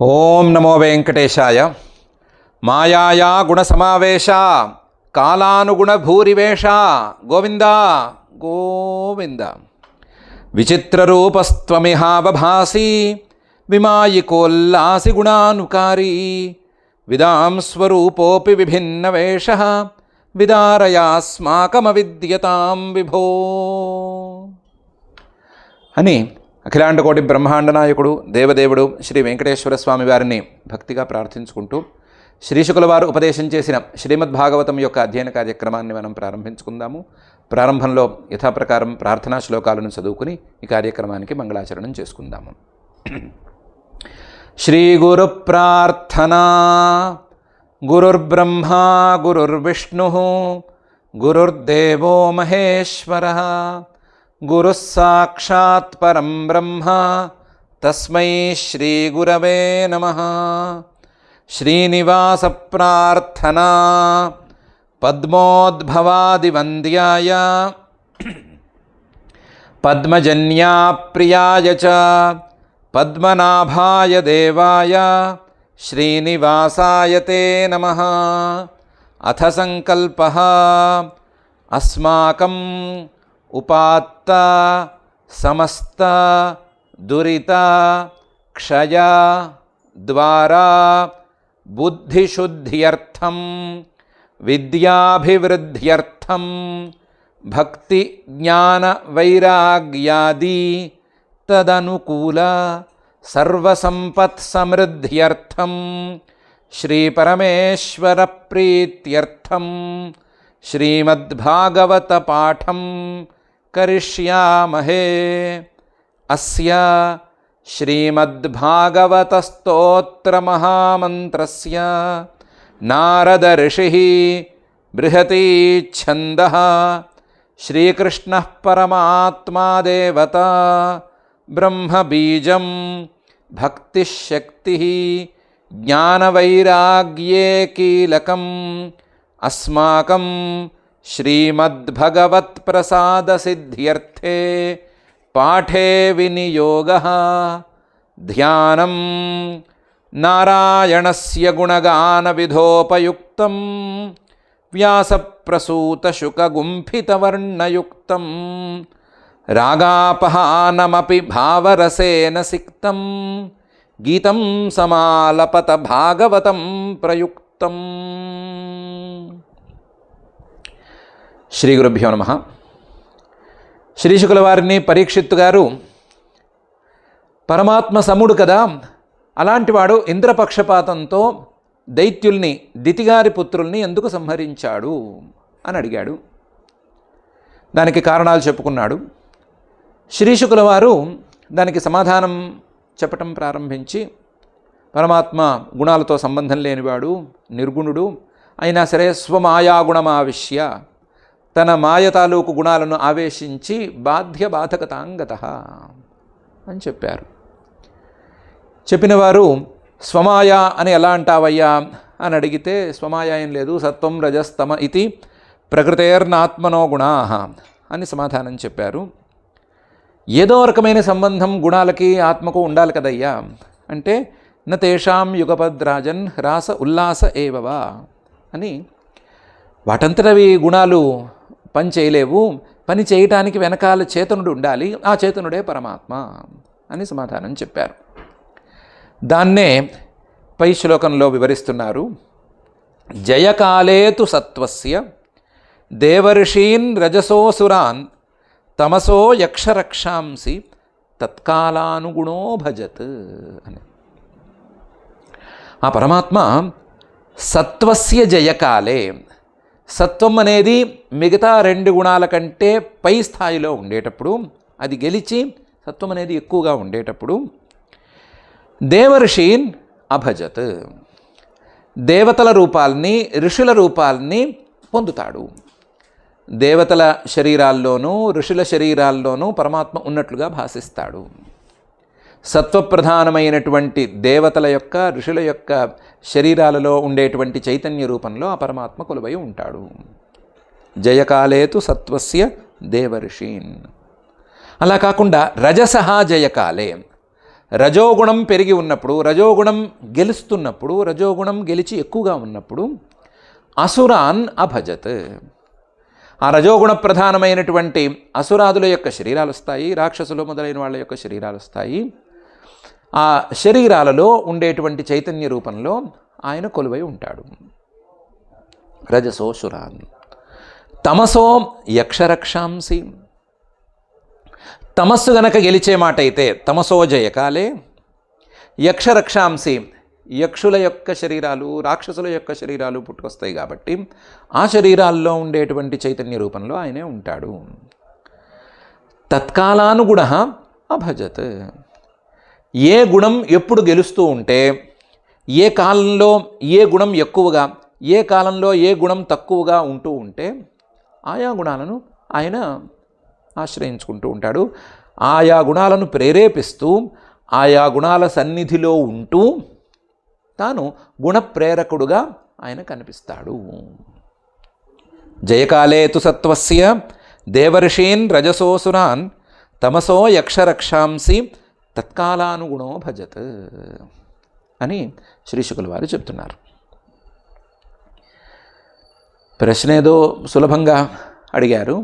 ఓం నమో వెంకటేశాయ. మాయాయా గుణసమావేశ కాలానుగుణ భూరివేష గోవింద గోవింద. విచిత్రరూపస్త్వమిహావభాసి విమాయికోల్లాసి గుణానుకారీ విదాం స్వరూపోపి విభిన్నవేష విదారయాస్మాకమవిద్యతాం విభో అని అఖిలాండకోటి బ్రహ్మాండ నాయకుడు దేవదేవుడు శ్రీ వెంకటేశ్వర స్వామి వారిని భక్తిగా ప్రార్థించుకుంటూ శ్రీశుకుల వారు ఉపదేశం చేసిన శ్రీమద్భాగవతం యొక్క అధ్యయన కార్యక్రమాన్ని మనం ప్రారంభించుకుందాము. ప్రారంభంలో యథాప్రకారం ప్రార్థనా శ్లోకాలను చదువుకుని ఈ కార్యక్రమానికి మంగళాచరణం చేసుకుందాము. శ్రీ గురు ప్రార్థనా. గురుర్బ్రహ్మా గురుర్విష్ణు గురుర్దేవో మహేశ్వరః గురుః సాక్షాత్ పరం బ్రహ్మ తస్మై శ్రీ గురవే నమః. శ్రీనివాస ప్రార్థనా. పద్మోద్భవాదివంద్యాయ పద్మజన్యా ప్రియాయ చ పద్మనాభాయ దేవాయ శ్రీనివాసాయ తే నమః. అథ సంకల్పః అస్మాకం ఉపాత్త సమస్త దురిత క్షయ ద్వారా బుద్ధిశుద్ధ్యర్థం విద్యాభివృద్ధ్యర్థం భక్తి జ్ఞాన వైరాగ్యాది తదనుకూల సర్వసంపత్ సమృద్ధ్యర్థం శ్రీ పరమేశ్వర ప్రీత్యర్థం శ్రీమద్భాగవత పాఠం కరిష్యామహే. అస్య శ్రీమద్భాగవత స్తోత్ర మహామంత్రస్య నారద ఋషిః బృహతి ఛందః శ్రీకృష్ణః పరమాత్మా దేవతా బ్రహ్మ బీజం భక్తిశక్తిః జ్ఞానవైరాగ్యే కీలకం అస్మాకం శ్రీమద్భగవత్ప్రసాదసిద్ధ్యర్థే పాఠే వినియోగః. ధ్యానం నారాయణస్య గుణగానవిధోపయుక్తం వ్యాసప్రసూతశుకగుంఫితవర్ణయుక్తం రాగాపహానమపి భావరసేన సిక్తం గీతం సమాలపత భాగవతం ప్రయుక్తం. శ్రీ గురుభ్యో నమః. శ్రీశుకుల వారిని పరీక్షిత్తు గారు పరమాత్మ సముడు కదా, అలాంటివాడు ఇంద్రపక్షపాతంతో దైత్యుల్ని దితిగారి పుత్రుల్ని ఎందుకు సంహరించాడు అని అడిగాడు. దానికి కారణాలు చెప్పుకున్నాడు. శ్రీశుకుల వారు దానికి సమాధానం చెప్పటం ప్రారంభించి, పరమాత్మ గుణాలతో సంబంధం లేనివాడు, నిర్గుణుడు అయినా సరే స్వమాయాగుణమావిశ్య తన మాయ తాలూకు గుణాలను ఆవేశించి బాధ్య బాధకతాంగతః అని చెప్పారు. చెప్పినవారు స్వమాయ అని ఎలా అంటావయ్యా అని అడిగితే, స్వమాయ ఏం లేదు, సత్వం రజస్తమ ఇది ప్రకృతేర్నాత్మనో గుణాః అని సమాధానం చెప్పారు. ఏదో రకమైన సంబంధం గుణాలకి ఆత్మకు ఉండాలి కదయ్యా అంటే, న తేషాం యుగపద్రాజన్ రాస ఉల్లాస ఏవవా అని, వాటంతటవి గుణాలు పని చేయలేవు, పని చేయటానికి వెనకాల చేతనుడు ఉండాలి, ఆ చేతనుడే పరమాత్మ అని సమాధానం చెప్పారు. దాన్నే పై శ్లోకంలో వివరిస్తున్నారు. జయకాలేతు సత్వస్య దేవర్షీన్ రజసోసురాన్ తమసో యక్షరక్షాంసి తత్కాలానుగుణో భజత్ అని. ఆ పరమాత్మ సత్వస్య జయకాలే, సత్వం అనేది మిగతా రెండు గుణాల కంటే పై స్థాయిలో ఉండేటప్పుడు, అది గెలిచి సత్వం అనేది ఎక్కువగా ఉండేటప్పుడు దేవర్షీన్ అభజత్, దేవతల రూపాల్ని ఋషుల రూపాల్ని పొందుతాడు. దేవతల శరీరాల్లోనూ ఋషుల శరీరాల్లోనూ పరమాత్మ ఉన్నట్లుగా భాసిస్తాడు. సత్వప్రధానమైనటువంటి దేవతల యొక్క ఋషుల యొక్క శరీరాలలో ఉండేటువంటి చైతన్య రూపంలో ఆ పరమాత్మ కొలువై ఉంటాడు. జయకాలేతు సత్వస్య దేవర్షీన్. అలా కాకుండా రజసహ జయకాలే, రజోగుణం పెరిగి ఉన్నప్పుడు, రజోగుణం గెలుస్తున్నప్పుడు, రజోగుణం గెలిచి ఎక్కువగా ఉన్నప్పుడు అసురాన్ అభజత్. ఆ రజోగుణ ప్రధానమైనటువంటి అసురాదుల యొక్క శరీరాలు వస్తాయి, రాక్షసులు మొదలైన వాళ్ళ యొక్క శరీరాలు వస్తాయి. ఆ శరీరాలలో ఉండేటువంటి చైతన్య రూపంలో ఆయన కొలువై ఉంటాడు. రజసోసురాన్. తమసో యక్షరక్షాంసి. తమస్సు గనక గెలిచే మాట అయితే తమసో జయకాలే యక్షరక్షాంసి, యక్షుల యొక్క శరీరాలు, రాక్షసుల యొక్క శరీరాలు పుట్టుకొస్తాయి కాబట్టి ఆ శరీరాల్లో ఉండేటువంటి చైతన్య రూపంలో ఆయనే ఉంటాడు. తత్కాలానుగుణ అభజత్. ఏ గుణం ఎప్పుడు గెలుస్తూ ఉంటే, ఏ కాలంలో ఏ గుణం ఎక్కువగా, ఏ కాలంలో ఏ గుణం తక్కువగా ఉంటూ ఉంటే ఆయా గుణాలను ఆయన ఆశ్రయించుకుంటూ ఉంటాడు. ఆయా గుణాలను ప్రేరేపిస్తూ ఆయా గుణాల సన్నిధిలో ఉంటూ తాను గుణప్రేరకుడుగా ఆయన కనిపిస్తాడు. జయకాలే తు సత్వస్య దేవర్షీన్ రజసోసురాన్ తమసో యక్షరక్షాంసి తత్కాలానుగుణో భజత్ అని శ్రీశుకుల వారు చెప్తున్నారు. ప్రశ్న ఏదో సులభంగా అడిగారు.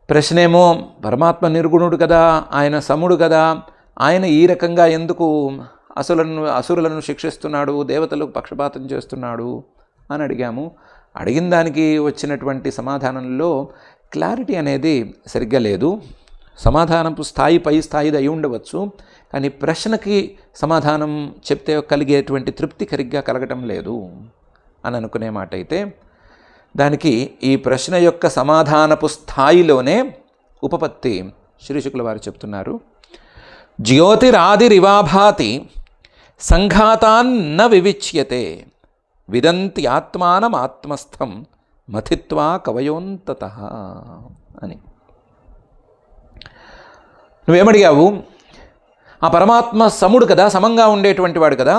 ప్రశ్నేమో పరమాత్మ నిర్గుణుడు కదా, ఆయన సముడు కదా, ఆయన ఈ రకంగా ఎందుకు అసురులను శిక్షిస్తున్నాడు, దేవతలకు పక్షపాతం చేస్తున్నాడు అని అడిగాము. అడిగిన దానికి వచ్చినటువంటి సమాధానంలో క్లారిటీ అనేది సరిగ్గా లేదు. సమాధానపు స్థాయి పై స్థాయిది అయి ఉండవచ్చు, కానీ ప్రశ్నకి సమాధానం చెప్తే కలిగేటువంటి తృప్తి సరిగ్గా కలగటం లేదు అని అనుకునే మాట అయితే, దానికి ఈ ప్రశ్న యొక్క సమాధానపు స్థాయిలోనే ఉపపత్తి శ్రీశుకుల వారు చెప్తున్నారు. జ్యోతిరాదిరివాభాతి సంఘాతాన్న వివిచ్యతే విదంతి ఆత్మానమాత్మస్థం మథిత్వా కవయోంతతః అని. నువ్వేమడిగావు? ఆ పరమాత్మ సముడు కదా, సమంగా ఉండేటువంటి వాడు కదా,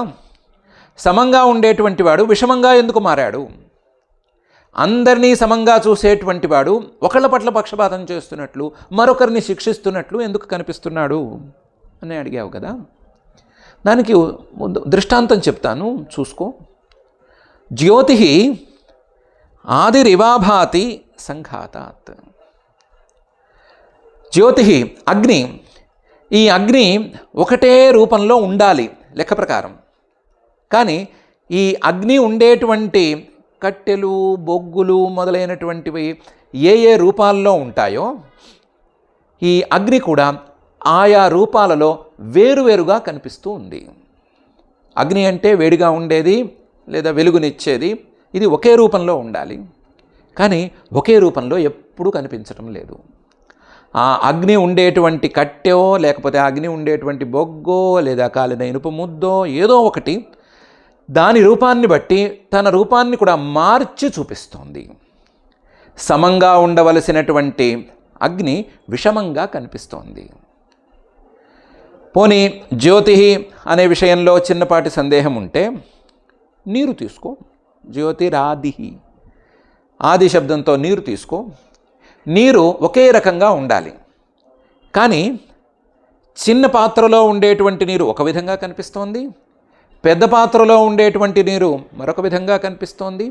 సమంగా ఉండేటువంటి వాడు విషమంగా ఎందుకు మారాడు? అందరినీ సమంగా చూసేటువంటి వాడు ఒకళ్ళ పట్ల పక్షపాతం చేస్తున్నట్లు, మరొకరిని శిక్షిస్తున్నట్లు ఎందుకు కనిపిస్తున్నాడు అని అడిగావు కదా. దానికి దృష్టాంతం చెప్తాను, చూసుకో. జ్యోతి ఆదిరివాభాతి సంఘాతాత్. జ్యోతి అగ్ని. ఈ అగ్ని ఒకటే రూపంలో ఉండాలి లెక్క ప్రకారం, కానీ ఈ అగ్ని ఉండేటువంటి కట్టెలు, బొగ్గులు మొదలైనటువంటివి ఏ ఏ రూపాల్లో ఉంటాయో ఈ అగ్ని కూడా ఆయా రూపాలలో వేరువేరుగా కనిపిస్తూ ఉంది. అగ్ని అంటే వేడిగా ఉండేది లేదా వెలుగునిచ్చేది, ఇది ఒకే రూపంలో ఉండాలి, కానీ ఒకే రూపంలో ఎప్పుడూ కనిపించటం లేదు. ఆ అగ్ని ఉండేటువంటి కట్టెో లేకపోతే అగ్ని ఉండేటువంటి బొగ్గో లేదా కాలిన ఇనుప ముద్దో ఏదో ఒకటి దాని రూపాన్ని బట్టి తన రూపాన్ని కూడా మార్చి చూపిస్తోంది. సమంగా ఉండవలసినటువంటి అగ్ని విషమంగా కనిపిస్తోంది. పోనీ జ్యోతి అనే విషయంలో చిన్నపాటి సందేహం ఉంటే నీరు తీసుకో. జ్యోతిరాది, ఆది శబ్దంతో నీరు తీసుకో. నీరు ఒకే రకంగా ఉండాలి, కానీ చిన్న పాత్రలో ఉండేటువంటి నీరు ఒక విధంగా కనిపిస్తోంది, పెద్ద పాత్రలో ఉండేటువంటి నీరు మరొక విధంగా కనిపిస్తోంది,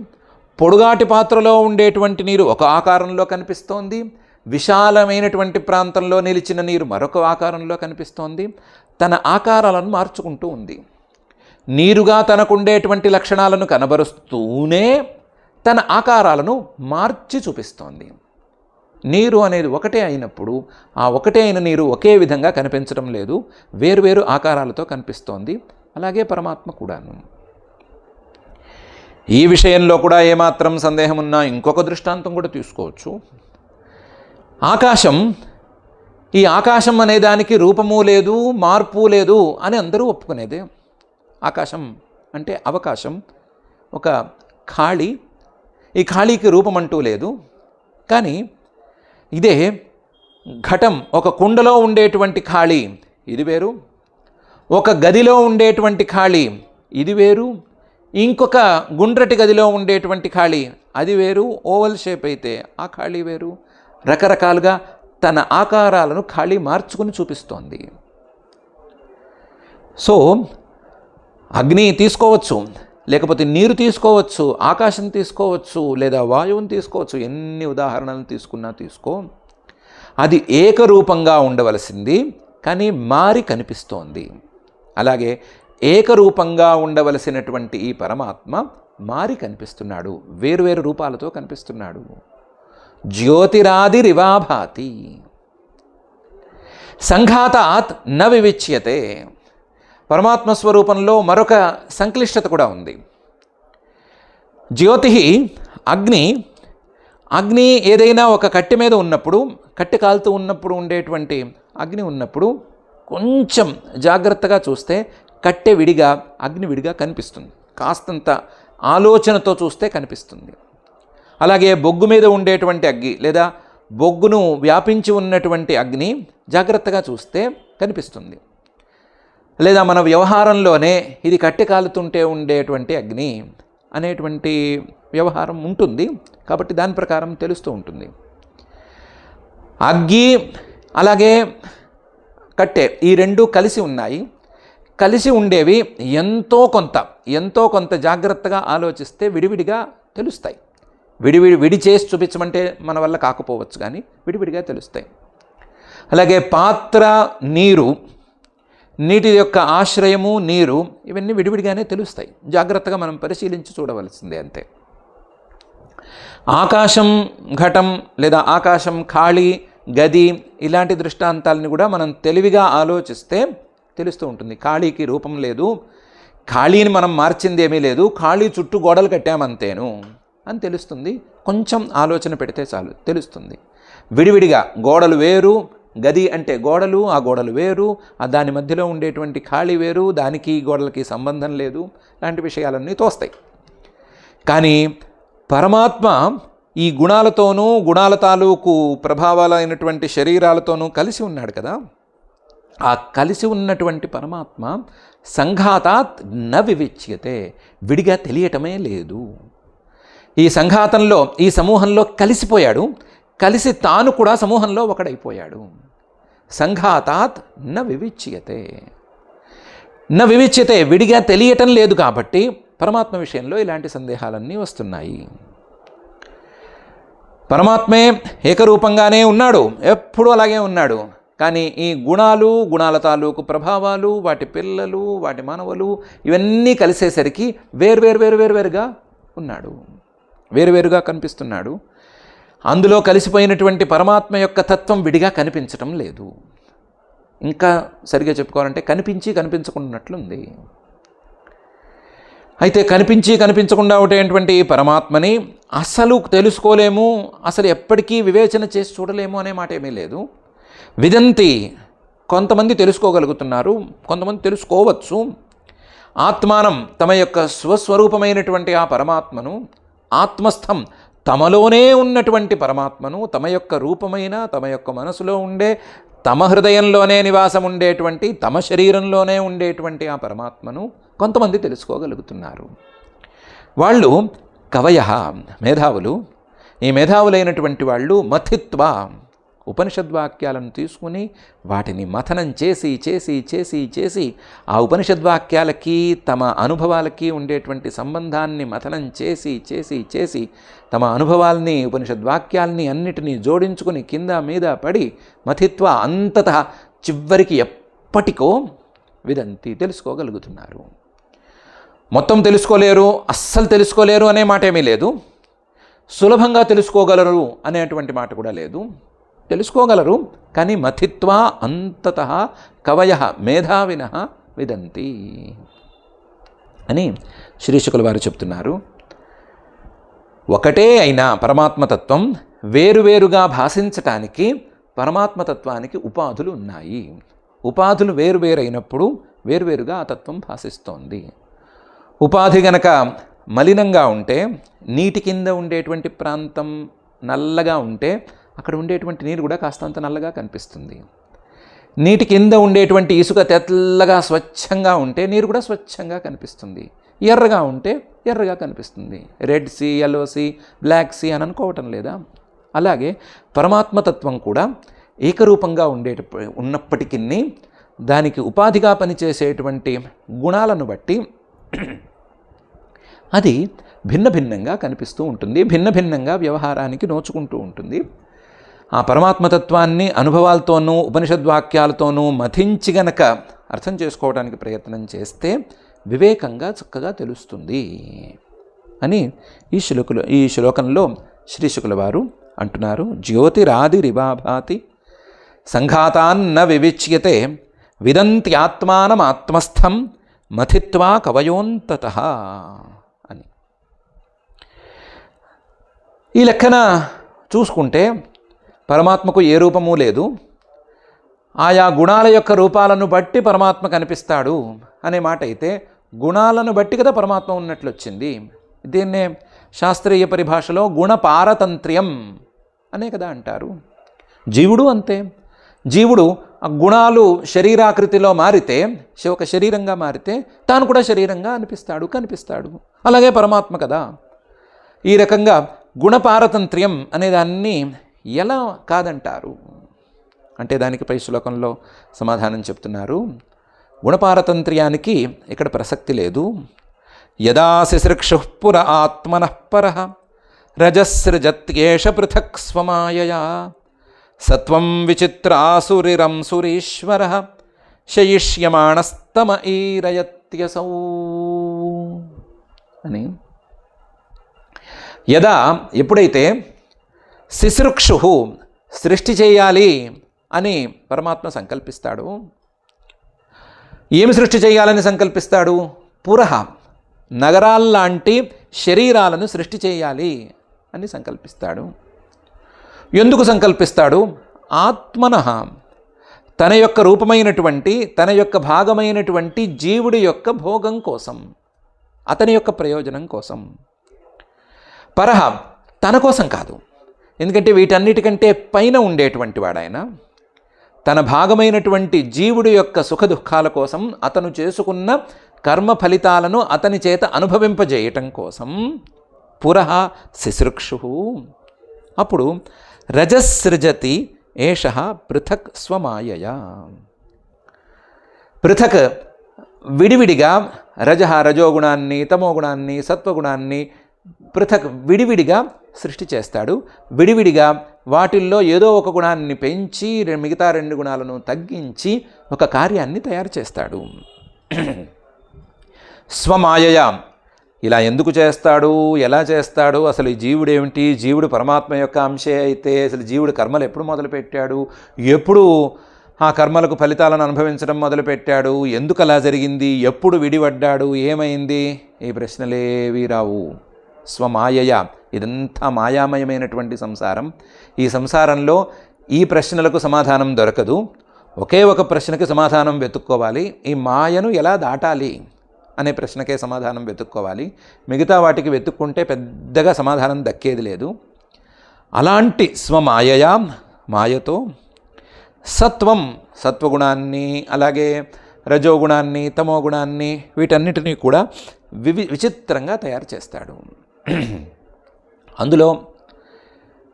పొడుగాటి పాత్రలో ఉండేటువంటి నీరు ఒక ఆకారంలో కనిపిస్తోంది, విశాలమైనటువంటి ప్రాంతంలో నిలిచిన నీరు మరొక ఆకారంలో కనిపిస్తోంది. తన ఆకారాలను మార్చుకుంటూ ఉంది. నీరుగా తనకుండేటువంటి లక్షణాలను కనబరుస్తూనే తన ఆకారాలను మార్చి చూపిస్తోంది. నీరు అనేది ఒకటే అయినప్పుడు ఆ ఒకటే అయిన నీరు ఒకే విధంగా కనిపించడం లేదు, వేరువేరు ఆకారాలతో కనిపిస్తోంది. అలాగే పరమాత్మ కూడాను. ఈ విషయంలో కూడా ఏమాత్రం సందేహం ఉన్నా ఇంకొక దృష్టాంతం కూడా తీసుకోవచ్చు. ఆకాశం, ఈ ఆకాశం అనే దానికి రూపము లేదు, మార్పు లేదు అని అందరూ ఒప్పుకునేదే. ఆకాశం అంటే అవకాశం, ఒక ఖాళీ. ఈ ఖాళీకి రూపం అంటూ లేదు, కానీ ఇదే ఘటం, ఒక కుండలో ఉండేటువంటి ఖాళీ ఇది వేరు, ఒక గదిలో ఉండేటువంటి ఖాళీ ఇది వేరు, ఇంకొక గుండ్రటి గదిలో ఉండేటువంటి ఖాళీ అది వేరు, ఓవల్ షేప్ అయితే ఆ ఖాళీ వేరు. రకరకాలుగా తన ఆకారాలను ఖాళీ మార్చుకుని చూపిస్తోంది. సో అగ్ని తీసుకోవచ్చు, లేకపోతే నీరు తీసుకోవచ్చు, ఆకాశం తీసుకోవచ్చు, లేదా వాయువుని తీసుకోవచ్చు. ఎన్ని ఉదాహరణలు తీసుకున్నా తీసుకో, అది ఏకరూపంగా ఉండవలసింది, కానీ మారి కనిపిస్తోంది. అలాగే ఏకరూపంగా ఉండవలసినటువంటి ఈ పరమాత్మ మారి కనిపిస్తున్నాడు, వేరువేరు రూపాలతో కనిపిస్తున్నాడు. జ్యోతిరాదిరివాభాతి సంఘాతాత్ న వివిచ్యతే. పరమాత్మ స్వరూపంలో మరొక సంక్లిష్టత కూడా ఉంది. జ్యోతి అగ్ని ఏదైనా ఒక కట్టె మీద ఉన్నప్పుడు, కట్టె కాలుతూ ఉన్నప్పుడు ఉండేటువంటి అగ్ని ఉన్నప్పుడు కొంచెం జాగ్రత్తగా చూస్తే కట్టె విడిగా, అగ్ని విడిగా కనిపిస్తుంది. కాస్తంత ఆలోచనతో చూస్తే కనిపిస్తుంది. అలాగే బొగ్గు మీద ఉండేటువంటి అగ్ని లేదా బొగ్గును వ్యాపించి ఉన్నటువంటి అగ్ని జాగ్రత్తగా చూస్తే కనిపిస్తుంది. లేదా మన వ్యవహారంలోనే ఇది కట్టె కాలుతుంటే ఉండేటువంటి అగ్ని అనేటువంటి వ్యవహారం ఉంటుంది, కాబట్టి దాని ప్రకారం తెలుస్తూ ఉంటుంది. అగ్గి అలాగే కట్టె ఈ రెండు కలిసి ఉన్నాయి. కలిసి ఉండేవి ఎంతో కొంత జాగ్రత్తగా ఆలోచిస్తే విడివిడిగా తెలుస్తాయి. విడి చేసి చూపించమంటే మన వల్ల కాకపోవచ్చు, కానీ విడివిడిగా తెలుస్తాయి. అలాగే పాత్ర, నీటి యొక్క ఆశ్రయము నీరు, ఇవన్నీ విడివిడిగానే తెలుస్తాయి. జాగ్రత్తగా మనం పరిశీలించి చూడవలసిందే అంతే. ఆకాశం ఘటం లేదా ఆకాశం ఖాళీ, గది ఇలాంటి దృష్టాంతాలని కూడా మనం తెలివిగా ఆలోచిస్తే తెలుస్తూ ఉంటుంది. ఖాళీకి రూపం లేదు, ఖాళీని మనం మార్చింది ఏమీ లేదు, ఖాళీ చుట్టూ గోడలు కట్టామంతేను అని తెలుస్తుంది. కొంచెం ఆలోచన పెడితే చాలు తెలుస్తుంది. విడివిడిగా గోడలు వేరు, గది అంటే గోడలు, ఆ గోడలు వేరు, దాని మధ్యలో ఉండేటువంటి ఖాళీ వేరు, దానికి గోడలకి సంబంధం లేదు, లాంటి విషయాలన్నీ తోస్తాయి. కానీ పరమాత్మ ఈ గుణాలతోనూ, గుణాల తాలూకు ప్రభావాలైనటువంటి శరీరాలతోనూ కలిసి ఉన్నాడు కదా. ఆ కలిసి ఉన్నటువంటి పరమాత్మ సంఘాతాత్ న వివిచ్యతే, విడిగా తెలియటమే లేదు. ఈ సంఘాతంలో, ఈ సమూహంలో కలిసిపోయాడు, కలిసి తాను కూడా సమూహంలో ఒకడైపోయాడు. సంఘాతాత్ న వివిచ్యతే, విడిగా తెలియటం లేదు. కాబట్టి పరమాత్మ విషయంలో ఇలాంటి సందేహాలన్నీ వస్తున్నాయి. పరమాత్మే ఏకరూపంగానే ఉన్నాడు, ఎప్పుడూ అలాగే ఉన్నాడు. కానీ ఈ గుణాల తాలూకు ప్రభావాలు, వాటి పిల్లలు, వాటి మనవలు ఇవన్నీ కలిసేసరికి వేరువేరుగా ఉన్నాడు, వేరువేరుగా కనిపిస్తున్నాడు. అందులో కలిసిపోయినటువంటి పరమాత్మ యొక్క తత్వం విడిగా కనిపించటం లేదు. ఇంకా సరిగా చెప్పుకోవాలంటే కనిపించకున్నట్లుంది. అయితే కనిపించకుండా ఉండేటువంటి పరమాత్మని అసలు తెలుసుకోలేము, అసలు ఎప్పటికీ వివేచన చేసి చూడలేము అనే మాట ఏమీ లేదు. విదంతి, కొంతమంది తెలుసుకోగలుగుతున్నారు, కొంతమంది తెలుసుకోవచ్చు. ఆత్మానం, తమ యొక్క స్వస్వరూపమైనటువంటి ఆ పరమాత్మను, ఆత్మస్థం, తమలోనే ఉన్నటువంటి పరమాత్మను, తమ యొక్క రూపమైన, తమ యొక్క మనసులో ఉండే, తమ హృదయంలోనే నివాసం ఉండేటువంటి, తమ శరీరంలోనే ఉండేటువంటి ఆ పరమాత్మను కొంతమంది తెలుసుకోగలుగుతున్నారు. వాళ్ళు కవయః, మేధావులు. ఈ మేధావులైనటువంటి వాళ్ళు మథిత్వా, ఉపనిషద్వాక్యాలను తీసుకుని వాటిని మథనం చేసి ఆ ఉపనిషద్వాక్యాలకి తమ అనుభవాలకి ఉండేటువంటి సంబంధాన్ని మథనం చేసి తమ అనుభవాల్ని, ఉపనిషద్వాక్యాల్ని అన్నిటినీ జోడించుకుని కింద మీద పడి మథిత్వ అంతటా చివరికి ఎప్పటికో విదంతి, తెలుసుకోగలుగుతున్నారు. మొత్తం తెలుసుకోలేరు, అస్సలు తెలుసుకోలేరు అనే మాట ఏమీ లేదు. సులభంగా తెలుసుకోగలరు అనేటువంటి మాట కూడా లేదు. తెలుసుకోగలరు, కానీ మథిత్వా అంతతః కవయః మేధావినః విదంతి అని శ్రీశుకుల వారు చెప్తున్నారు. ఒకటే అయినా పరమాత్మతత్వం వేరువేరుగా భాషించటానికి పరమాత్మతత్వానికి ఉపాధులు ఉన్నాయి. ఉపాధులు వేరువేరైనప్పుడు వేరువేరుగా ఆ తత్వం భాషిస్తోంది. ఉపాధి గనక మలినంగా ఉంటే, నీటి కింద ఉండేటువంటి ప్రాంతం నల్లగా ఉంటే అక్కడ ఉండేటువంటి నీరు కూడా కాస్తంత నల్లగా కనిపిస్తుంది. నీటి కింద ఉండేటువంటి ఇసుక తెల్లగా స్వచ్ఛంగా ఉంటే నీరు కూడా స్వచ్ఛంగా కనిపిస్తుంది. ఎర్రగా ఉంటే ఎర్రగా కనిపిస్తుంది. Red Sea, Yellow Sea, Black Sea అని అనుకోవటం లేదా? అలాగే పరమాత్మతత్వం కూడా ఏకరూపంగా ఉన్నప్పటికీ దానికి ఉపాధిగా పనిచేసేటువంటి గుణాలను బట్టి అది భిన్న భిన్నంగా కనిపిస్తూ ఉంటుంది, భిన్న భిన్నంగా వ్యవహారానికి నోచుకుంటూ ఉంటుంది. ఆ పరమాత్మతత్వాన్ని అనుభవాలతోనూ ఉపనిషద్వాక్యాలతోనూ మథించి గనక అర్థం చేసుకోవడానికి ప్రయత్నం చేస్తే వివేకంగా చక్కగా తెలుస్తుంది అని ఈ శ్లోకంలో శ్రీ శుకుల వారు అంటున్నారు. జ్యోతిరాదిరివాభాతి సంఘాతాన్న వివిచ్యతే విదంత్యాత్మానమాత్మస్థం మథిత్వా కవయోంతతః అని. ఈ లెక్కన చూసుకుంటే పరమాత్మకు ఏ రూపము లేదు, ఆయా గుణాల యొక్క రూపాలను బట్టి పరమాత్మ కనిపిస్తాడు అనే మాట అయితే గుణాలను బట్టి కదా పరమాత్మ ఉన్నట్లు వచ్చింది. దీన్నే శాస్త్రీయ పరిభాషలో గుణపారతంత్ర్యం అనే కదా అంటారు. జీవుడు అంతే. జీవుడు ఆ గుణాలు శరీరాకృతిలో మారితే, ఒక శరీరంగా మారితే తాను కూడా శరీరంగా కనిపిస్తాడు. అలాగే పరమాత్మ కదా. ఈ రకంగా గుణపారతంత్ర్యం అనేదాన్ని ఎలా కాదంటారు అంటే దానికి పై శ్లోకంలో సమాధానం చెప్తున్నారు. గుణపారతంత్ర్యానికి ఇక్కడ ప్రసక్తి లేదు. యదా శిశృక్షు పుర ఆత్మనః పరః రజస్సృజత్యేష పృథక్ స్వమాయయా సత్వం విచిత్రాసురిరం సురీశ్వరః శయిష్యమాణస్తమ ఈరయత్యసౌ అని. యదా ఎప్పుడైతే శిశృక్షు సృష్టి చేయాలి అని పరమాత్మ సంకల్పిస్తాడు. ఏమి సృష్టి చేయాలని సంకల్పిస్తాడు? పురః నగరాల్లాంటి శరీరాలను సృష్టి చేయాలి అని సంకల్పిస్తాడు. ఎందుకు సంకల్పిస్తాడు? ఆత్మనః తన యొక్క రూపమైనటువంటి, తన యొక్క భాగమైనటువంటి జీవుడి యొక్క భోగం కోసం, అతని యొక్క ప్రయోజనం కోసం. పరః తన కోసం కాదు, ఎందుకంటే వీటన్నిటికంటే పైన ఉండేటువంటి వాడాయన. తన భాగమైనటువంటి జీవుడి యొక్క సుఖ దుఃఖాల కోసం, అతను చేసుకున్న కర్మ ఫలితాలను అతని చేత అనుభవింపజేయటం కోసం పురః శిశృక్షు. అప్పుడు రజస్సృజతి ఏషః పృథక్ స్వమాయయా. పృథక్ విడివిడిగా రజోగుణాన్ని, తమోగుణాన్ని, సత్వగుణాన్ని పృథక్ విడివిడిగా సృష్టి చేస్తాడు. విడివిడిగా వాటిల్లో ఏదో ఒక గుణాన్ని పెంచి మిగతా రెండు గుణాలను తగ్గించి ఒక కార్యాన్ని తయారు చేస్తాడు. స్వమాయయ. ఇలా ఎందుకు చేస్తాడు, ఎలా చేస్తాడు, అసలు ఈ జీవుడు ఏమిటి, జీవుడు పరమాత్మ యొక్క అంశే అయితే అసలు జీవుడు కర్మలు ఎప్పుడు మొదలుపెట్టాడు, ఎప్పుడు ఆ కర్మలకు ఫలితాలను అనుభవించడం మొదలుపెట్టాడు, ఎందుకు అలా జరిగింది, ఎప్పుడు విడిపడ్డాడు, ఏమైంది, ఈ ప్రశ్నలేవి రావు. స్వమాయయ. ఇదంతా మాయామయమైనటువంటి సంసారం. ఈ సంసారంలో ఈ ప్రశ్నలకు సమాధానం దొరకదు. ఒకే ఒక ప్రశ్నకి సమాధానం వెతుక్కోవాలి. ఈ మాయను ఎలా దాటాలి అనే ప్రశ్నకే సమాధానం వెతుక్కోవాలి. మిగతా వాటికి వెతుక్కుంటే పెద్దగా సమాధానం దక్కేది లేదు. అలాంటి స్వమాయయా, మాయతో సత్వగుణాన్ని, అలాగే రజోగుణాన్ని, తమోగుణాన్ని, వీటన్నిటినీ కూడా విచిత్రంగా తయారు చేస్తాడు. అందులో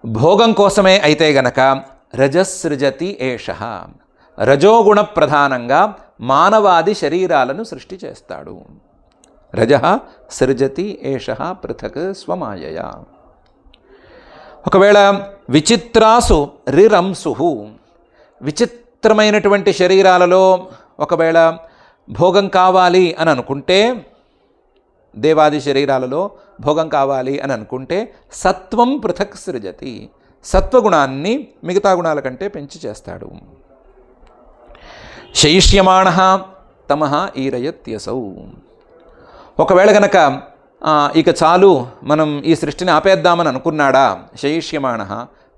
భోగం కోసమే అయితే గనక రజస్సృజతి ఏషః, రజోగుణ ప్రధానంగా మానవాది శరీరాలను సృష్టి చేస్తాడు. రజః సృజతి ఏషః పృథక్ స్వమాయయా. ఒకవేళ విచిత్రాసు రిరంసు, విచిత్రమైనటువంటి శరీరాలలో ఒకవేళ భోగం కావాలి అని అనుకుంటే, దేవాది శరీరాలలో భోగం కావాలి అని అనుకుంటే సత్వం పృథక్ సృజతి, సత్వగుణాన్ని మిగతా గుణాల కంటే పెంచి చేస్తాడు. శయిష్యమాణః తమః ఈరయత్యసౌ. ఒకవేళ గనక ఇక చాలు మనం ఈ సృష్టిని ఆపేద్దామని అనుకున్నాడా, శయిష్యమాణః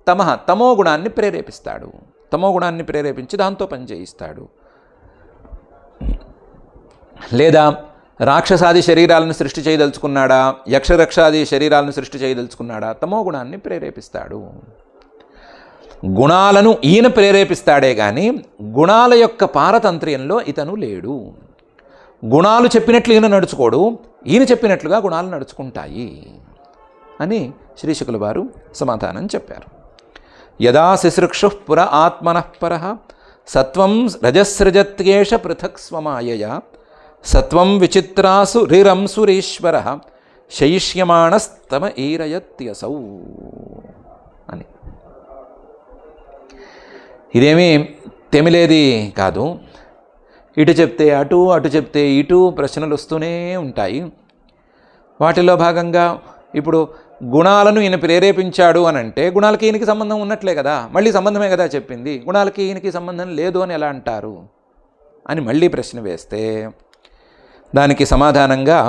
తమః తమో గుణాన్ని ప్రేరేపిస్తాడు. తమో గుణాన్ని ప్రేరేపించి దాంతో పని చేయిస్తాడు. లేదా రాక్షసాది శరీరాలను సృష్టి చేయదలుచుకున్నాడా, యక్షరక్షాది శరీరాలను సృష్టి చేయదలుచుకున్నాడా, తమో గుణాన్ని ప్రేరేపిస్తాడు. గుణాలను ఈయన ప్రేరేపిస్తాడే కానీ గుణాల యొక్క పారతంత్ర్యంలో ఇతను లేడు. గుణాలు చెప్పినట్లు ఈయన నడుచుకోడు, ఈయన చెప్పినట్లుగా గుణాలు నడుచుకుంటాయి అని శ్రీ శుకుల వారు సమాధానం చెప్పారు. యదా శిశృక్షు పుర ఆత్మనః పరః సత్వం రజస్రజత్యేష పృథక్ స్వమాయయా సత్వం విచిత్రాసు రిరంసురీశ్వర శయిష్యమాణస్తమ ఈరయత్యసౌ అని. ఇదేమీ తెమిలేది కాదు. ఇటు చెప్తే అటు, అటు చెప్తే ఇటు ప్రశ్నలు వస్తూనే ఉంటాయి. వాటిలో భాగంగా ఇప్పుడు గుణాలను ఈయన ప్రేరేపించాడు అని అంటే గుణాలకి ఈయనకి సంబంధం ఉన్నట్లే కదా, మళ్ళీ సంబంధమే కదా చెప్పింది. గుణాలకి ఈయనకి సంబంధం లేదు అని ఎలా అంటారు అని మళ్ళీ ప్రశ్న వేస్తే దానికి సమాధానంగా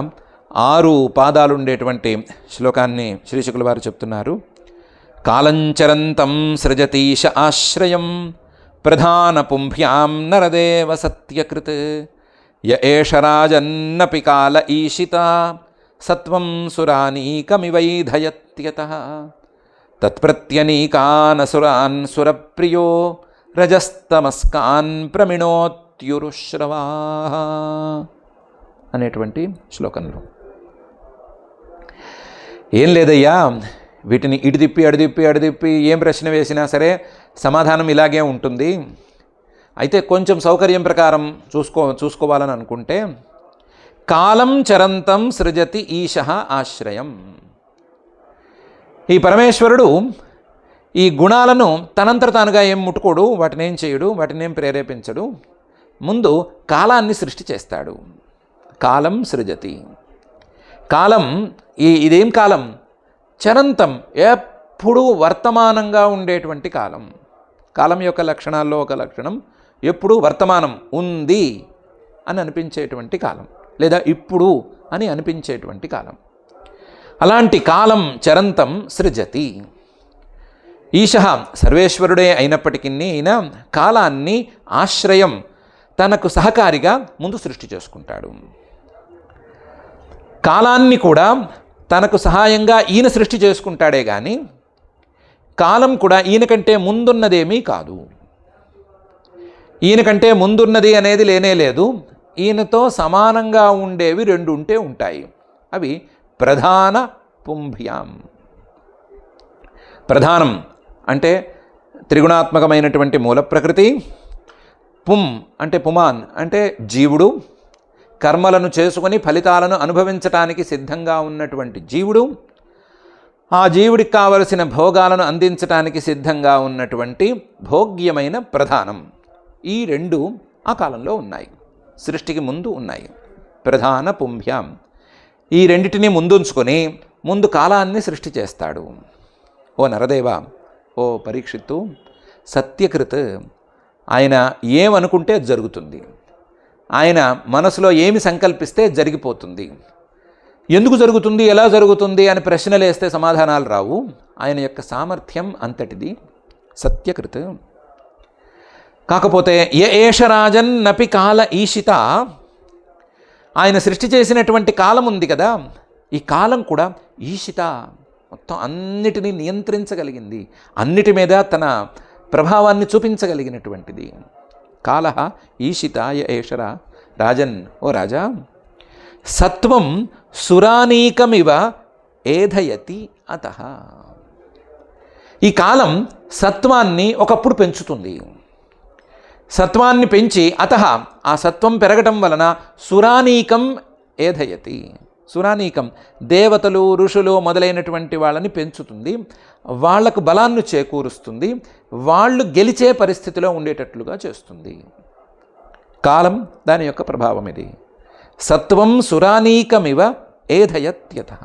6 పాదాలు ఉండేటువంటి శ్లోకాన్ని శ్రీశుకుల వారు చెప్తున్నారు. కాలంచరంతం సృజతీశ ఆశ్రయం ప్రధాన పుంభ్యాం నరదేవ సత్యకృత్ య ఏష రాజన్నపి కాల ఈశిత సత్వం సురానీకమివైధయత్యతః తత్ప్రత్యనీకానసురాన్ సురప్రియో రజస్తమస్కాన్ ప్రమిణోత్యురుశ్రవాః అనేటువంటి శ్లోకంలో. ఏం లేదయ్యా, వీటిని ఇటు తిప్పి అడుదిప్పి ఏం ప్రశ్న వేసినా సరే సమాధానం ఇలాగే ఉంటుంది. అయితే కొంచెం సౌకర్యం ప్రకారం చూసుకోవాలని అనుకుంటే కాలం చరంతం సృజతి ఈశః ఆశ్రయం. ఈ పరమేశ్వరుడు ఈ గుణాలను తనంతట తానుగా ఏం ముట్టుకోడు, వాటిని ఏం చేయడు, వాటిని ఏం ప్రేరేపించడు. ముందు కాలాన్ని సృష్టి చేస్తాడు. కాలం సృజతి. కాలం ఇదేం కాలం? చరంతం, ఎప్పుడూ వర్తమానంగా ఉండేటువంటి కాలం. కాలం యొక్క లక్షణాల్లో ఒక లక్షణం ఎప్పుడూ వర్తమానం ఉంది అని అనిపించేటువంటి కాలం, లేదా ఇప్పుడు అని అనిపించేటువంటి కాలం. అలాంటి కాలం చరంతం సృజతి. ఈశః సర్వేశ్వరుడే అయినప్పటికీ ఈయన కాలాన్ని ఆశ్రయం, తనకు సహకారిగా ముందు సృష్టి చేసుకుంటాడు. కాలాన్ని కూడా తనకు సహాయంగా ఈయన సృష్టి చేసుకుంటాడే కానీ కాలం కూడా ఈయనకంటే ముందున్నదేమీ కాదు. ఈయనకంటే ముందున్నది అనేది లేనే లేదు. ఈయనతో సమానంగా ఉండేవి 2 ఉంటాయి. అవి ప్రధాన పుంభ్యాం. ప్రధానం అంటే త్రిగుణాత్మకమైనటువంటి మూల ప్రకృతి. పుం అంటే పుమాన్ అంటే జీవుడు, కర్మలను చేసుకొని ఫలితాలను అనుభవించటానికి సిద్ధంగా ఉన్నటువంటి జీవుడు, ఆ జీవుడికి కావలసిన భోగాలను అందించటానికి సిద్ధంగా ఉన్నటువంటి భోగ్యమైన ప్రధానం. ఈ 2 ఆ కాలంలో ఉన్నాయి, సృష్టికి ముందు ఉన్నాయి. ప్రధాన పుంభ్యాం. ఈ రెండిటిని ముందుంచుకొని ముందు కాలాన్ని సృష్టి చేస్తాడు. ఓ నరదేవ, ఓ పరీక్షిత్తు, సత్యకృత్. ఆయన ఏమనుకుంటే జరుగుతుంది. ఆయన మనసులో ఏమి సంకల్పిస్తే జరిగిపోతుంది. ఎందుకు జరుగుతుంది, ఎలా జరుగుతుంది అని ప్రశ్నలు వేస్తే సమాధానాలు రావు. ఆయన యొక్క సామర్థ్యం అంతటిది. సత్యకృత్. కాకపోతే య ఏష రాజన్ నపి కాల ఈశిత. ఆయన సృష్టి చేసినటువంటి కాలం ఉంది కదా, ఈ కాలం కూడా ఈశిత, మొత్తం అన్నిటినీ నియంత్రించగలిగింది, అన్నిటి మీద తన ప్రభావాన్ని చూపించగలిగినటువంటిది. కాలః ఈశిత య ఏష రాజన్. ఓ రాజా, సత్వం సురానీకమివ ఏధయతి అతః. ఈ కాలం సత్వాన్ని ఒకప్పుడు పెంచుతుంది. సత్వాన్ని పెంచి అతః, ఆ సత్వం పెరగటం వలన సురానీకం ఏధయతి. సురానీకం దేవతలు, ఋషులు మొదలైనటువంటి వాళ్ళని పెంచుతుంది, వాళ్లకు బలాన్ని చేకూరుస్తుంది, వాళ్ళు గెలిచే పరిస్థితిలో ఉండేటట్లుగా చేస్తుంది. కాలం దాని యొక్క ప్రభావం ఇది. సత్వం సురానీకమివ ఏధయత్యతః.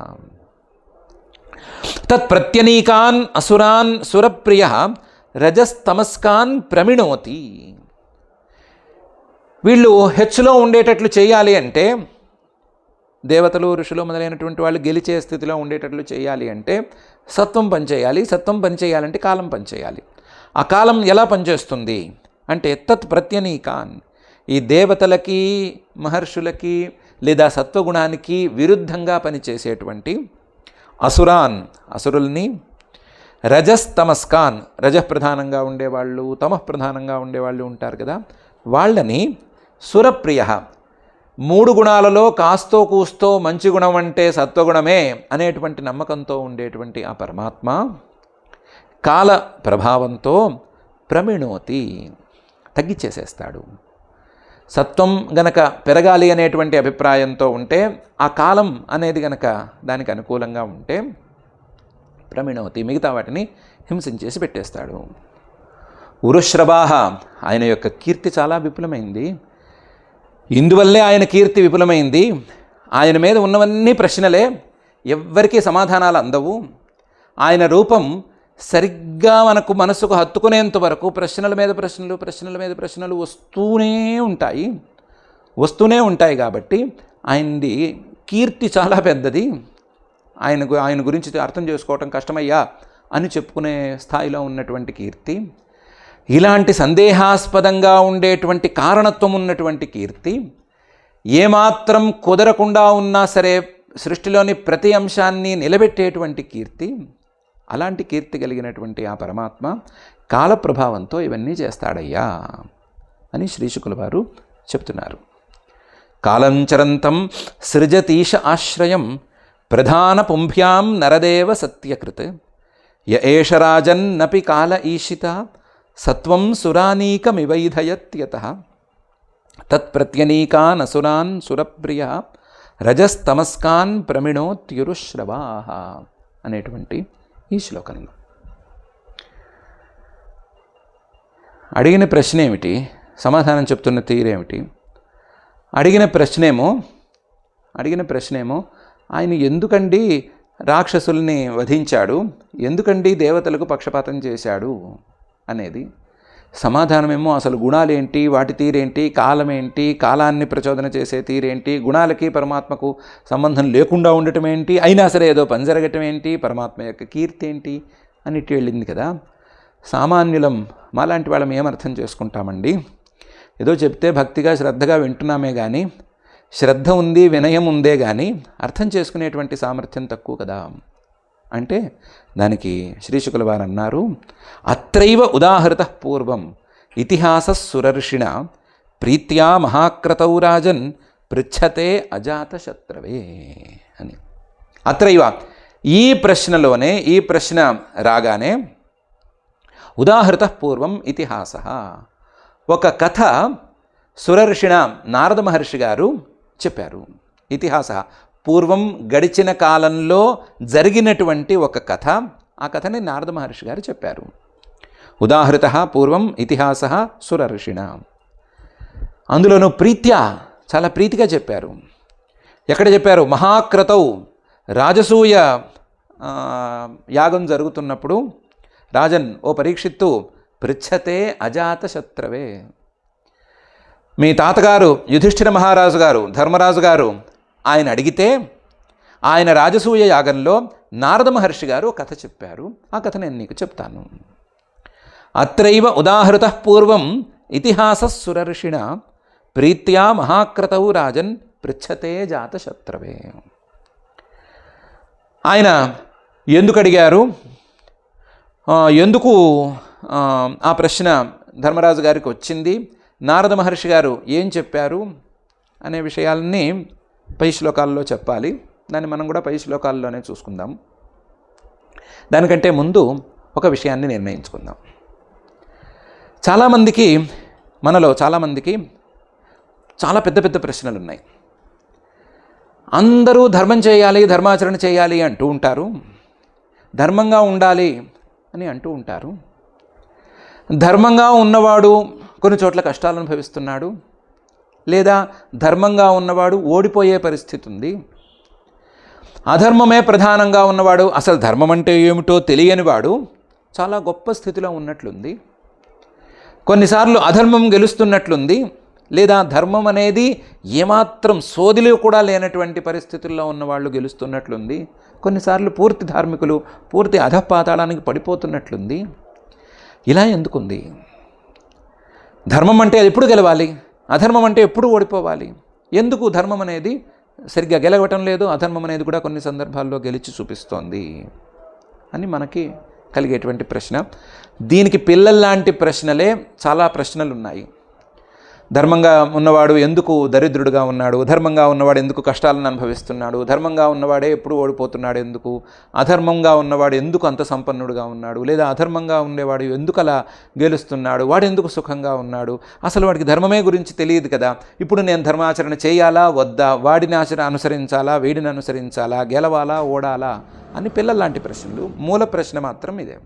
తత్ప్రత్యనీకాన్ అసురాన్ సురప్రియ రజస్తమస్కాన్ ప్రమిణోతి. వీళ్ళు హెచ్చులో ఉండేటట్లు చేయాలి అంటే, దేవతలు, ఋషులు మొదలైనటువంటి వాళ్ళు గెలిచే స్థితిలో ఉండేటట్లు చేయాలి అంటే సత్వం పనిచేయాలి. సత్వం పనిచేయాలంటే కాలం పనిచేయాలి. ఆ కాలం ఎలా పనిచేస్తుంది అంటే తత్ ప్రత్యనీకాన్, ఈ దేవతలకి, మహర్షులకి లేదా సత్వగుణానికి విరుద్ధంగా పనిచేసేటువంటి అసురాన్, అసురుల్ని, రజస్తమస్కాన్, రజప్రధానంగా ఉండేవాళ్ళు, తమఃప్రధానంగా ఉండేవాళ్ళు ఉంటారు కదా, వాళ్ళని సురప్రియ, 3 గుణాలలో కాస్తో కూస్తో మంచి గుణం అంటే సత్వగుణమే అనేటువంటి నమ్మకంతో ఉండేటువంటి ఆ పరమాత్మ కాల ప్రభావంతో ప్రమిణోతి, తగ్గిచ్చేసేస్తాడు. సత్వం గనక పెరగాలి అనేటువంటి అభిప్రాయంతో ఉంటే, ఆ కాలం అనేది గనక దానికి అనుకూలంగా ఉంటే ప్రమిణోతి, మిగతా వాటిని హింసించేసి పెట్టేస్తాడు. ఉరుశ్రవాహ, ఆయన యొక్క కీర్తి చాలా విపులమైంది. ఇందువల్లే ఆయన కీర్తి విపులమైంది. ఆయన మీద ఉన్నవన్నీ ప్రశ్నలే, ఎవ్వరికీ సమాధానాలు అందవు. ఆయన రూపం సరిగ్గా మనకు మనసుకు హత్తుకునేంత వరకు ప్రశ్నల మీద ప్రశ్నలు, ప్రశ్నల మీద ప్రశ్నలు వస్తూనే ఉంటాయి. కాబట్టి ఆయనది కీర్తి చాలా పెద్దది. ఆయన గురించి అర్థం చేసుకోవటం కష్టమయ్యా అని చెప్పుకునే స్థాయిలో ఉన్నటువంటి కీర్తి. ఇలాంటి సందేహాస్పదంగా ఉండేటువంటి కారణత్వం ఉన్నటువంటి కీర్తి, ఏమాత్రం కుదరకుండా ఉన్నా సరే సృష్టిలోని ప్రతి అంశాన్ని నిలబెట్టేటువంటి కీర్తి, అలాంటి కీర్తి కలిగినటువంటి ఆ పరమాత్మ కాల ప్రభావంతో ఇవన్నీ చేస్తాడయ్యా అని శ్రీశుకుల వారు చెప్తున్నారు. కాలంచరంతం సృజతీశ ఆశ్రయం ప్రధాన పుంభ్యాం నరదేవ సత్యకృత్ య ఏష రాజన్నపి కాల ఈశిత సత్వం సురానీకమివైధయత్యతః తత్ప్రత్యనీకాన్ అసురాన్ సురప్రియ రజస్తమస్కాన్ ప్రమిణోత్యురుశ్రవాః అనేటువంటి ఈ శ్లోకంలో అడిగిన ప్రశ్న ఏమిటి, సమాధానం చెప్తున్న తీరేమిటి? అడిగిన ప్రశ్నేమో ఆయన ఎందుకండి రాక్షసుల్ని వధించాడు, ఎందుకండి దేవతలకు పక్షపాతం చేశాడు అనేది. సమాధానమేమో అసలు గుణాలేంటి, వాటి తీరేంటి, కాలమేంటి, కాలాన్ని ప్రచోదన చేసే తీరేంటి, గుణాలకి పరమాత్మకు సంబంధం లేకుండా ఉండటం ఏంటి, అయినా సరే ఏదో పని జరగటం ఏంటి, పరమాత్మ యొక్క కీర్తి ఏంటి అన్నిటి వెళ్ళింది కదా. సామాన్యులం మాలాంటి వాళ్ళం ఏమర్థం చేసుకుంటామండి? ఏదో చెప్తే భక్తిగా శ్రద్ధగా వింటున్నామే కానీ, శ్రద్ధ ఉంది వినయం ఉందే కానీ అర్థం చేసుకునేటువంటి సామర్థ్యం తక్కువ కదా. అంటే దానికి శ్రీశుకుల వారు అన్నారు, అత్రైవ ఉదాహృత పూర్వం ఇతిహాస సురర్షిణ ప్రీత్యా మహాక్రతౌ రాజన్ పృచ్ఛతే అజాతశత్రవే అని. అత్రైవ, ఈ ప్రశ్నలోనే, ఈ ప్రశ్న రాగానే ఉదాహృత పూర్వం ఇతిహాస, ఒక కథ సురర్షిణ నారద మహర్షి గారు చెప్పారు. ఇతిహాస పూర్వం, గడిచిన కాలంలో జరిగినటువంటి ఒక కథ. ఆ కథని నారద మహర్షి గారు చెప్పారు. ఉదాహృత పూర్వం ఇతిహాస సురర్షిణ. అందులోనూ ప్రీత్యా, చాలా ప్రీతిగా చెప్పారు. ఎక్కడ చెప్పారు? మహాక్రతౌ, రాజసూయ యాగం జరుగుతున్నప్పుడు రాజన్, ఓ పరీక్షిత్తు, పృచ్ఛతే అజాతశత్రవే, మీ తాతగారు యుధిష్ఠిర మహారాజు గారు, ధర్మరాజు గారు ఆయన అడిగితే ఆయన రాజసూయ యాగంలో నారద మహర్షి గారు కథ చెప్పారు. ఆ కథ నేను నీకు చెప్తాను. అత్రైవ ఉదాహృత పూర్వం ఇతిహాస సురర్షిణ ప్రీత్యా మహాక్రతౌ రాజన్ పృచ్ఛతే జాతశత్రవే. ఆయన ఎందుకు అడిగారు, ఎందుకు ఆ ప్రశ్న ధర్మరాజు గారికి వచ్చింది, నారద మహర్షి గారు ఏం చెప్పారు అనే విషయాలని పై శ్లోకాల్లో చెప్పాలి. దాన్ని మనం కూడా పై శ్లోకాల్లోనే చూసుకుందాం. దానికంటే ముందు ఒక విషయాన్ని నిర్ణయించుకుందాం. మనలో చాలామందికి చాలా పెద్ద పెద్ద ప్రశ్నలు ఉన్నాయి. అందరూ ధర్మం చేయాలి, ధర్మాచరణ చేయాలి అంటూ ఉంటారు, ధర్మంగా ఉండాలి అని అంటూ ఉంటారు. ధర్మంగా ఉన్నవాడు కొన్ని చోట్ల కష్టాలు అనుభవిస్తున్నాడు, లేదా ధర్మంగా ఉన్నవాడు ఓడిపోయే పరిస్థితి ఉంది. అధర్మమే ప్రధానంగా ఉన్నవాడు, అసలు ధర్మం అంటే ఏమిటో తెలియనివాడు చాలా గొప్ప స్థితిలో ఉన్నట్లుంది. కొన్నిసార్లు అధర్మం గెలుస్తున్నట్లుంది, లేదా ధర్మం అనేది ఏమాత్రం సోదిలో కూడా లేనటువంటి పరిస్థితుల్లో ఉన్నవాళ్ళు గెలుస్తున్నట్లుంది. కొన్నిసార్లు పూర్తి ధార్మికులు పూర్తి అధపాతాళానికి పడిపోతున్నట్లుంది. ఇలా ఎందుకుంది? ధర్మం అంటే అది ఎప్పుడు గెలవాలి, అధర్మం అంటే ఎప్పుడు ఓడిపోవాలి? ఎందుకు ధర్మం అనేది సరిగ్గా గెలవటం లేదు, అధర్మం అనేది కూడా కొన్ని సందర్భాల్లో గెలిచి చూపిస్తోంది అని మనకి కలిగేటువంటి ప్రశ్న. దీనికి పిల్లల్లాంటి ప్రశ్నలే చాలా ప్రశ్నలు ఉన్నాయి. ధర్మంగా ఉన్నవాడు ఎందుకు దరిద్రుడుగా ఉన్నాడు, ధర్మంగా ఉన్నవాడు ఎందుకు కష్టాలను అనుభవిస్తున్నాడు, ధర్మంగా ఉన్నవాడే ఎప్పుడు ఓడిపోతున్నాడు ఎందుకు, అధర్మంగా ఉన్నవాడు ఎందుకు అంత సంపన్నుడుగా ఉన్నాడు, లేదా అధర్మంగా ఉండేవాడు ఎందుకు అలా గెలుస్తున్నాడు, వాడు ఎందుకు సుఖంగా ఉన్నాడు, అసలు వాడికి ధర్మమే గురించి తెలియదు కదా, ఇప్పుడు నేను ధర్మాచరణ చేయాలా వద్దా, వాడిని అనుసరించాలా వీడిని అనుసరించాలా, గెలవాలా ఓడాలా అని పిల్లల లాంటి ప్రశ్నలు. మూల ప్రశ్న మాత్రం ఇదే.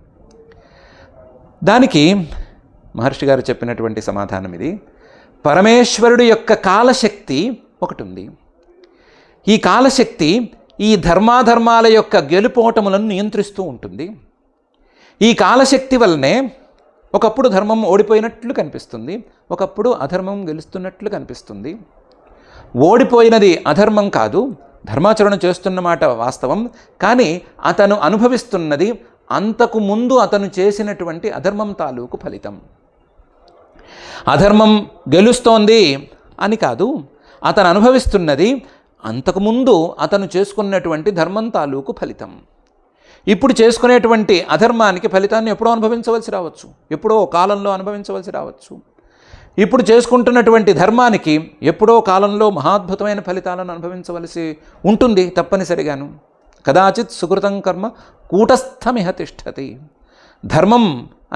దానికి మహర్షి గారు చెప్పినటువంటి సమాధానం ఇది. పరమేశ్వరుడు యొక్క కాలశక్తి ఒకటి ఉంది. ఈ కాలశక్తి ఈ ధర్మాధర్మాల యొక్క గెలుపోటములను నియంత్రిస్తూ ఉంటుంది. ఈ కాలశక్తి వల్లనే ఒకప్పుడు ధర్మం ఓడిపోయినట్లు కనిపిస్తుంది, ఒకప్పుడు అధర్మం గెలుస్తున్నట్లు కనిపిస్తుంది. ఓడిపోయినది అధర్మం కాదు, ధర్మాచరణ చేస్తున్నమాట వాస్తవం, కానీ అతను అనుభవిస్తున్నది అంతకు ముందు అతను చేసినటువంటి అధర్మం తాలూకు ఫలితం. అధర్మం గెలుస్తోంది అని కాదు, అతను అనుభవిస్తున్నది అంతకుముందు అతను చేసుకున్నటువంటి ధర్మం తాలూకు ఫలితం. ఇప్పుడు చేసుకునేటువంటి అధర్మానికి ఫలితాన్ని ఎప్పుడో అనుభవించవలసి రావచ్చు, ఎప్పుడో కాలంలో అనుభవించవలసి రావచ్చు. ఇప్పుడు చేసుకుంటున్నటువంటి ధర్మానికి ఎప్పుడో కాలంలో మహాద్భుతమైన ఫలితాలను అనుభవించవలసి ఉంటుంది తప్పనిసరిగాను. కదాచిత్ సుకృతం కర్మ కూటస్థమిహ తిష్టతి. ధర్మం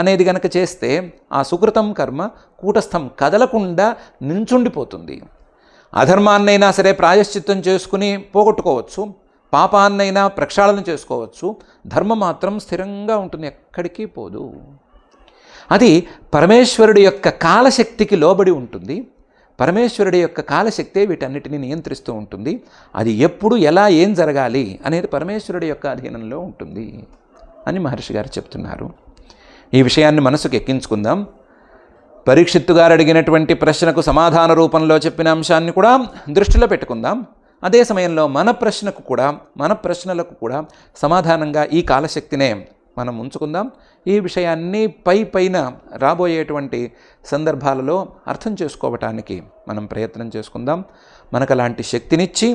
అనేది గనక చేస్తే ఆ సుకృతం కర్మ కూటస్థం కదలకుండా నించుండిపోతుంది. అధర్మాన్నైనా సరే ప్రాయశ్చిత్తం చేసుకుని పోగొట్టుకోవచ్చు, పాపాన్నైనా ప్రక్షాళన చేసుకోవచ్చు, ధర్మం మాత్రం స్థిరంగా ఉంటుంది, ఎక్కడికి పోదు. అది పరమేశ్వరుడి యొక్క కాలశక్తికి లోబడి ఉంటుంది. పరమేశ్వరుడి యొక్క కాలశక్తే వీటన్నిటిని నియంత్రిస్తూ ఉంటుంది. అది ఎప్పుడు ఎలా ఏం జరగాలి అనేది పరమేశ్వరుడి యొక్క అధీనంలో ఉంటుంది అని మహర్షి గారు చెప్తున్నారు. ఈ విషయాన్ని మనసుకు ఎక్కించుకుందాం. పరీక్షిత్తు గారు అడిగినటువంటి ప్రశ్నకు సమాధాన రూపంలో చెప్పిన అంశాన్ని కూడా దృష్టిలో పెట్టుకుందాం. అదే సమయంలో మన ప్రశ్నలకు కూడా సమాధానంగా ఈ కాలశక్తినే మనం ఉంచుకుందాం. ఈ విషయాన్ని పైన రాబోయేటువంటి సందర్భాలలో అర్థం చేసుకోవటానికి మనం ప్రయత్నం చేసుకుందాం. మనకు అలాంటి శక్తినిచ్చి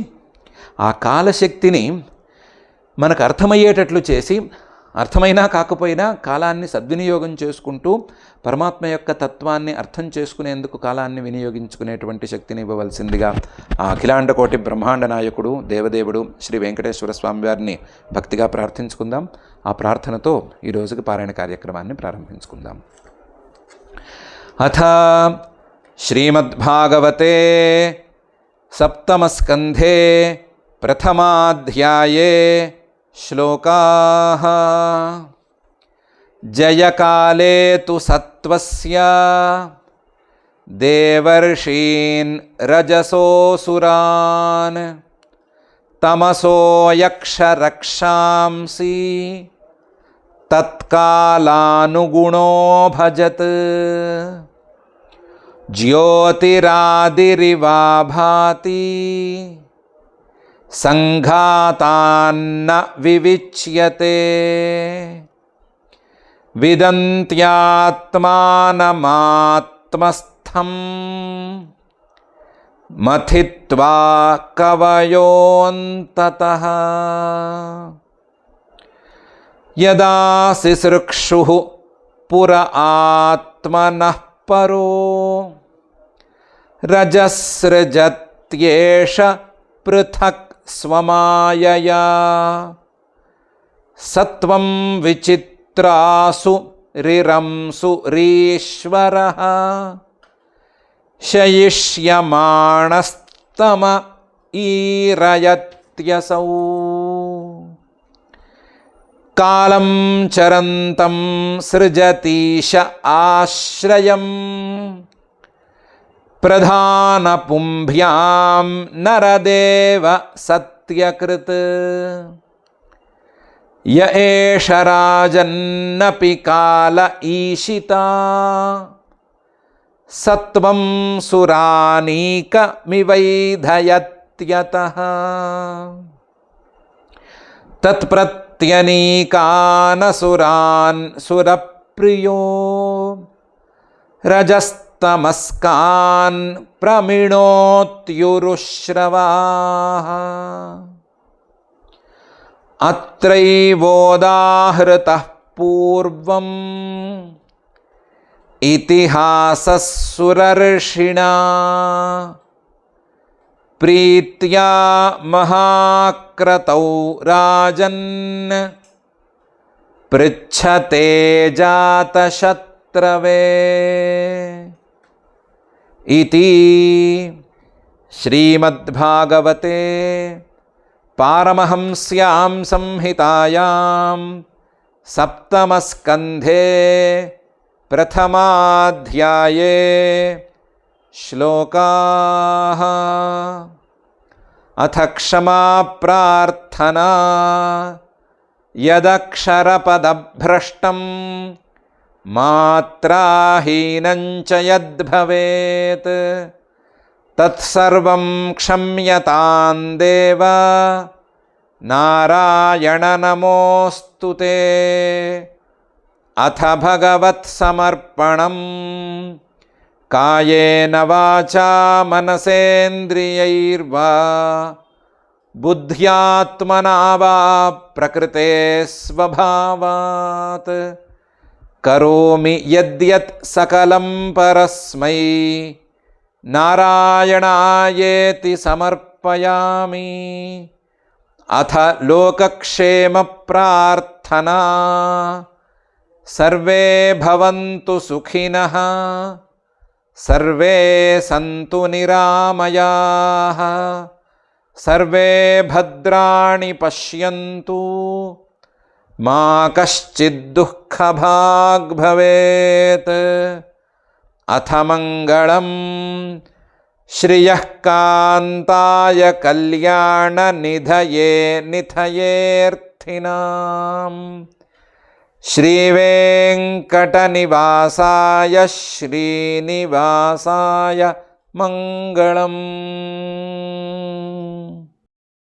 ఆ కాలశక్తిని మనకు అర్థమయ్యేటట్లు చేసి, అర్థమైనా కాకపోయినా కాలాన్ని సద్వినియోగం చేసుకుంటూ పరమాత్మ యొక్క తత్వాన్ని అర్థం చేసుకునేందుకు కాలాన్ని వినియోగించుకునేటువంటి శక్తిని ఇవ్వవలసిందిగా ఆ అఖిలాండకోటి బ్రహ్మాండ నాయకుడు దేవదేవుడు శ్రీ వెంకటేశ్వర స్వామి వారిని భక్తిగా ప్రార్థించుకుందాం. ఆ ప్రార్థనతో ఈ రోజుకి పారాయణ కార్యక్రమాన్ని ప్రారంభించుకుందాం. అథ శ్రీమద్భాగవతే సప్తమస్కంధే ప్రథమాధ్యాయే శ్లోకాః. జయకాలే తు సత్వస్య దేవర్షీన్ రజసోసురాన్ తమసో యక్ష రక్షాంసి తత్కాలానుగుణో భజత్. జ్యోతిరాదిరివా భాతి సంఘాతాన్న వివిచ్యతే. విదంత్యాత్మానమాత్మస్థం మథిత్వా కవయోంతతః. యదా శిశృక్షుః పుర ఆత్మనః పరో రజస్సృజత్యేష పృథక్ స్వమాయయా. సత్వం విచిత్రాసు రిరంసు రీశ్వరః శయిష్యమాణస్తమ ఈరయత్యసౌ. కాలం చరంతం సృజతీశ ఆశ్రయం ప్రధానపుంభ్యాం నరదేవ సత్యకృత్. య ఏష రాజన్నపి కాల ఈశితా సత్వం సురానీకమివైధయత్యతః. తత్ప్రత్యనీకానసురాన్ సురప్రియో రజస్తమస్కాన్ ప్రమిణోత్యురుశ్రవాః. అత్రైవోదాహృతః పూర్వం इतिहासस्सुरर्षिणा प्रीत्या महाक्रतौ राजन् पृच्छते जातशत्रवे इति श्रीमद्भागवते पारमहंस्यां संहितायां सप्तमस्कन्धे प्रथमाध्याये श्लोकाः। अथ क्षमा प्रार्थना यदक्षरपदभ्रष्टं मात्राहीनं च यद्भवेत् तत्सर्वं क्षम्यतां देव नारायण नमोऽस्तु ते। अथ भगवत्समर्पणं कायेन वाचा मनसेन्द्रियैर्वा बुद्ध्यात्मना वा प्रकृते स्वभावात् करोमि यद्यत् सकलं परस्मै नारायणायेति समर्पयामि। अथ लोकक्षेमप्रार्थना सर्वे भवन्तु सुखिनः सर्वे सन्तु निरामयाः सर्वे भद्राणि पश्यन्तु मा कश्चिद्दुःखभाग् भवेत्। अथ मङ्गलं श्रियः कान्ताय कल्याणनिधये निधयेऽर्थिनां श्रीवेङ्कटनिवासाय श्रीनिवासाय मङ्गलम्।